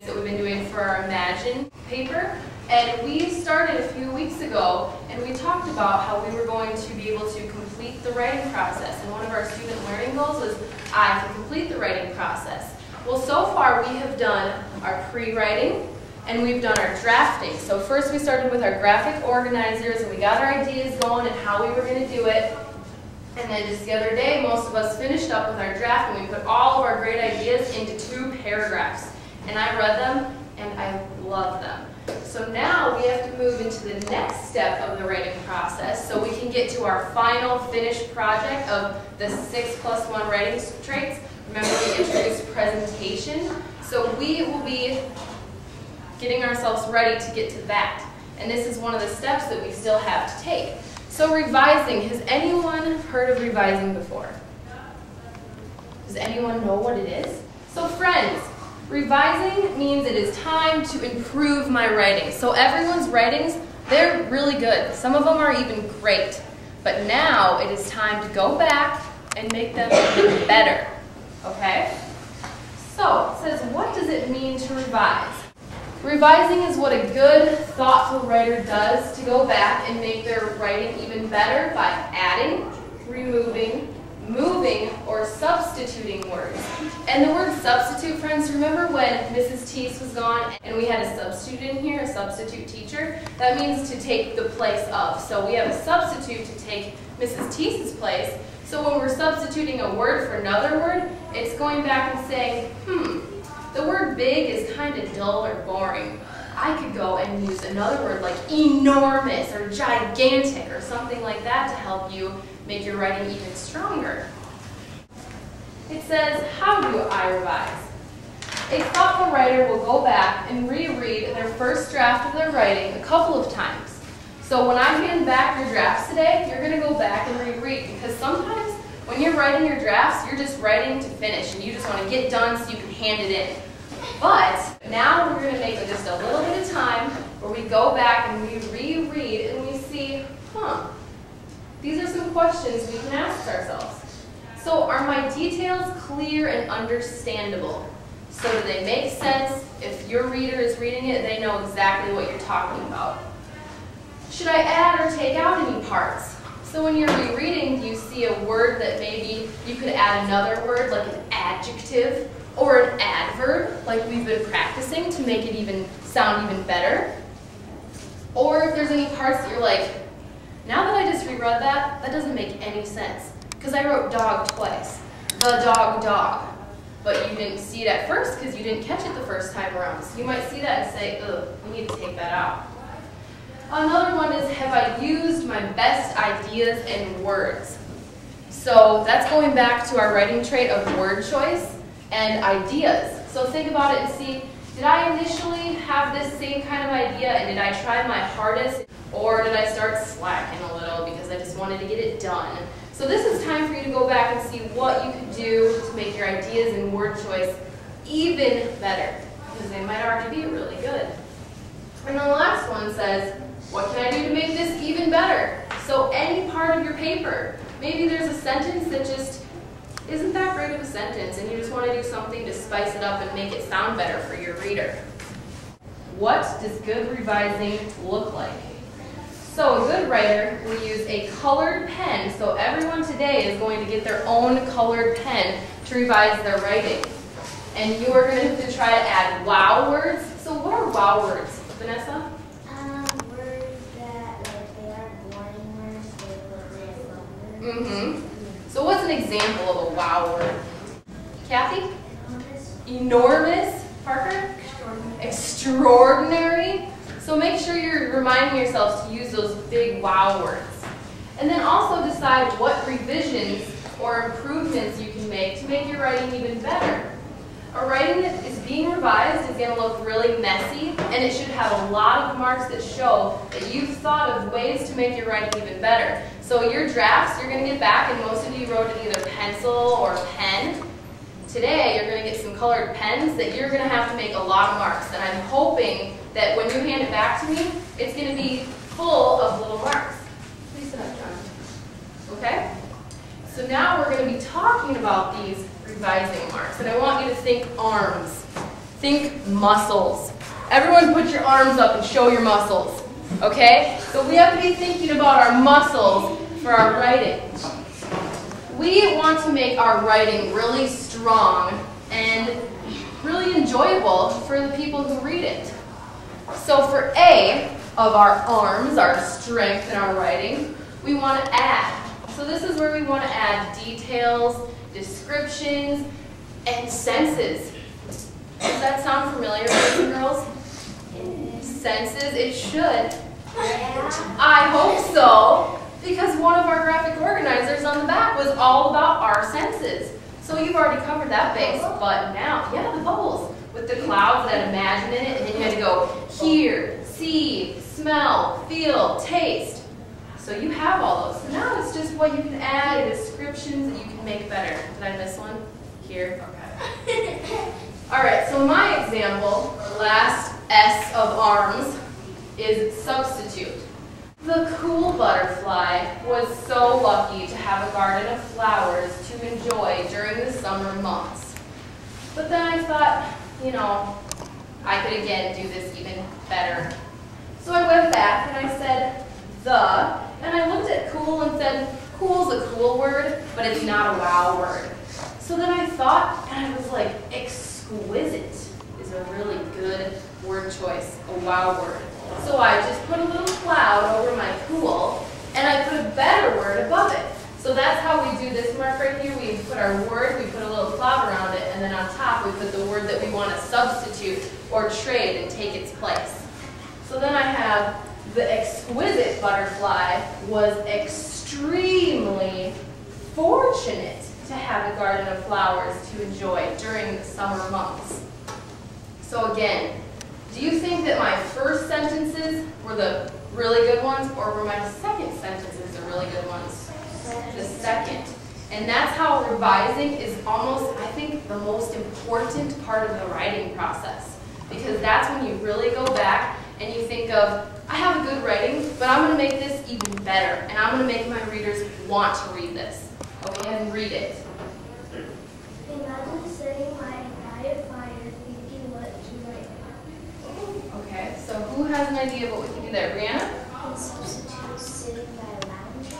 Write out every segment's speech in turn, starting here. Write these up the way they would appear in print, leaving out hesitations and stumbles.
that we've been doing for our Imagine paper. And we started a few weeks ago, and we talked about how we were going to be able to complete the writing process. And one of our student learning goals was I can complete the writing process. Well, so far we have done our pre-writing, and we've done our drafting. So first we started with our graphic organizers, and we got our ideas going and how we were going to do it. And then just the other day, most of us finished up with our draft, and we put all of our great ideas into 2 paragraphs. And I read them, and I loved them. So now we have to move into the next step of the writing process so we can get to our final finished project of the 6+1 writing traits. Remember, we introduced presentation. So we will be getting ourselves ready to get to that. And this is one of the steps that we still have to take. So revising, has anyone heard of revising before? Does anyone know what it is? So friends, revising means it is time to improve my writing. So everyone's writings, they're really good. Some of them are even great. But now it is time to go back and make them even better. Okay? So it says, what does it mean to revise? Revising is what a good, thoughtful writer does to go back and make their writing even better by adding, removing, moving, or substituting words. And the word substitute, friends, remember when Mrs. Teese was gone and we had a substitute in here, a substitute teacher? That means to take the place of. So we have a substitute to take Mrs. Teese's place. So when we're substituting a word for another word, it's going back and saying, the word big is kind of dull or boring. I could go and use another word like enormous or gigantic or something like that to help you make your writing even stronger. It says, how do I revise? A thoughtful writer will go back and reread their first draft of their writing a couple of times. So when I hand back your drafts today, you're going to go back and reread, because sometimes when you're writing your drafts, you're just writing to finish and you just want to get done so you can hand it in. But now we're going to make just a little bit of time where we go back and we reread and we see, these are some questions we can ask ourselves. So are my details clear and understandable? So do they make sense? If your reader is reading it, they know exactly what you're talking about. Should I add or take out any parts? So when you're rereading, do you see a word that maybe you could add another word, like an adjective or an adverb, like we've been practicing to make it even sound even better? Or if there's any parts that you're like, now that I just reread that, that doesn't make any sense, because I wrote dog twice. The dog, dog. But you didn't see it at first because you didn't catch it the first time around. So you might see that and say, ugh, we need to take that out. Another one is, have I used my best ideas and words? So that's going back to our writing trait of word choice and ideas. So think about it and see, did I initially have this same kind of idea and did I try my hardest, or did I start slacking a little because I just wanted to get it done? So this is time for you to go back and see what you could do to make your ideas and word choice even better, because they might already be really good. And the last one says, what can I do to make this even better? So any part of your paper, maybe there's a sentence that just isn't that great of a sentence and you just want to do something to spice it up and make it sound better for your reader. What does good revising look like? So a good writer will use a colored pen. So everyone today is going to get their own colored pen to revise their writing. And you are going to have to try to add wow words. So what are wow words, Vanessa? Words that, like, they are boring words, they put this. So what's an example of a wow word? Kathy? Enormous. Enormous. Parker? Extraordinary. Extraordinary. So make sure you're reminding yourselves to use those big wow words. And then also decide what revisions or improvements you can make to make your writing even better. A writing that is being revised is going to look really messy, and it should have a lot of marks that show that you've thought of ways to make your writing even better. So your drafts, you're going to get back, and most of you wrote in either pencil or pen. Today, you're going to get some colored pens that you're going to have to make a lot of marks. And I'm hoping that when you hand it back to me, it's going to be full of little marks. Please sit up, John. Okay? So now we're going to be talking about these revising marks. And I want you to think arms. think muscles. Everyone put your arms up and show your muscles, okay? So we have to be thinking about our muscles for our writing. We want to make our writing really strong and really enjoyable for the people who read it. So for A of our arms, our strength in our writing, we want to add. So this is where we want to add details, descriptions, and senses. Does that sound familiar, boys and girls? Senses, it should. I hope so, because one of our graphic organizers on the back was all about our senses. So you've already covered that base, but now, yeah, the bubbles with the clouds that imagine in it, and then you had to go hear, see, smell, feel, taste. So you have all those. So now it's just what you can add and descriptions that you can make better. Did I miss one? Here? Okay. All right, so my example, last S of arms, is substitute. The cool butterfly was so lucky to have a garden of flowers to enjoy during the summer months. But then I thought, you know, I could again do this even better. So I went back and I said, the, and I looked at cool and said, cool's a cool word, but it's not a wow word. So then I thought, and I was like, exquisite is a really good word choice, a wow word. So I just put a little cloud over my cool, and I put a better word above it. So that's how we do this mark right here. We put our word, we put a little cloud around it, and then on top we put the word that we want to substitute or trade and take its place. So then I have the exquisite butterfly was extremely fortunate to have a garden of flowers to enjoy during the summer months. So again, do you think that my first sentences were the really good ones, or were my second sentences the really good ones? The second. And that's how revising is almost, I think, the most important part of the writing process. Because that's when you really go back and you think of, I have a good writing, but I'm going to make this even better. And I'm going to make my readers want to read this. Okay, and read it. Imagine sitting by a fire thinking what to write. Okay, so who has an idea of what we can do there? Brianna? And substitute sitting by a lounge.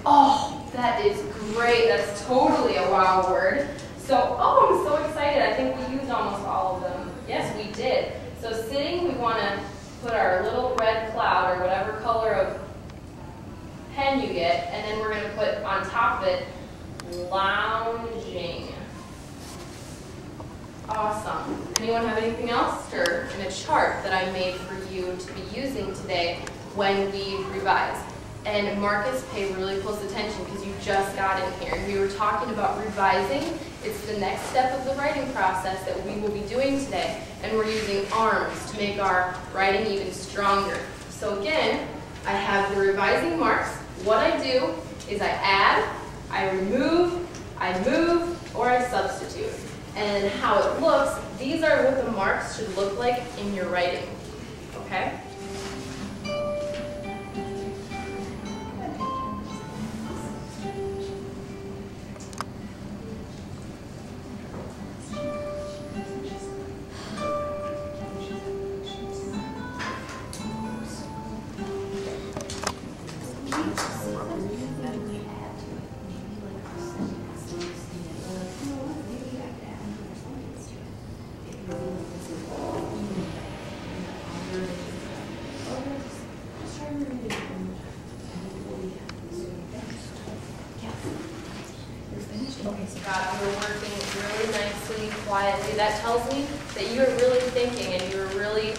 Oh, that is great. That's totally a wow word. So, oh, I'm so excited. I think we used almost all of them. Yes, we did. So sitting, we want to put our little red cloud or whatever color of pen you get, and then we're going to put on top of it, lounging. Awesome. Anyone have anything else? Or in a chart that I made for you to be using today when we revise. And Marcus, pay really close attention because you just got in here. We were talking about revising. It's the next step of the writing process that we will be doing today. And we're using arms to make our writing even stronger. So again, I have the revising marks. What I do is I add, I remove, I move, or I substitute. And how it looks, these are what the marks should look like in your writing. Okay? Okay, so God, you were working really nicely, quietly. That tells me that you are really thinking, and you were really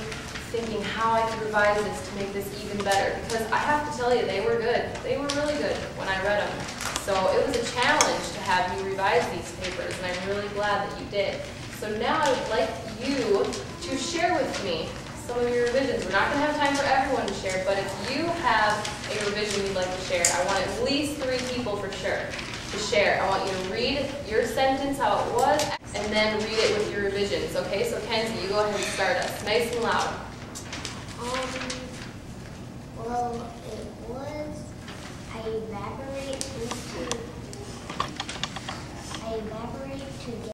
thinking how I could revise this to make this even better. Because I have to tell you, they were good. They were really good when I read them. So it was a challenge to have you revise these papers, and I'm really glad that you did. So now I would like you to share with me some of your revisions. We're not going to have time for everyone to share, but if you have a revision you'd like to share, I want at least 3 people for sure to share. I want you to read your sentence how it was, and then read it with your revisions, okay? So Kenzie, you go ahead and start us, nice and loud. Well, it was, I evaporate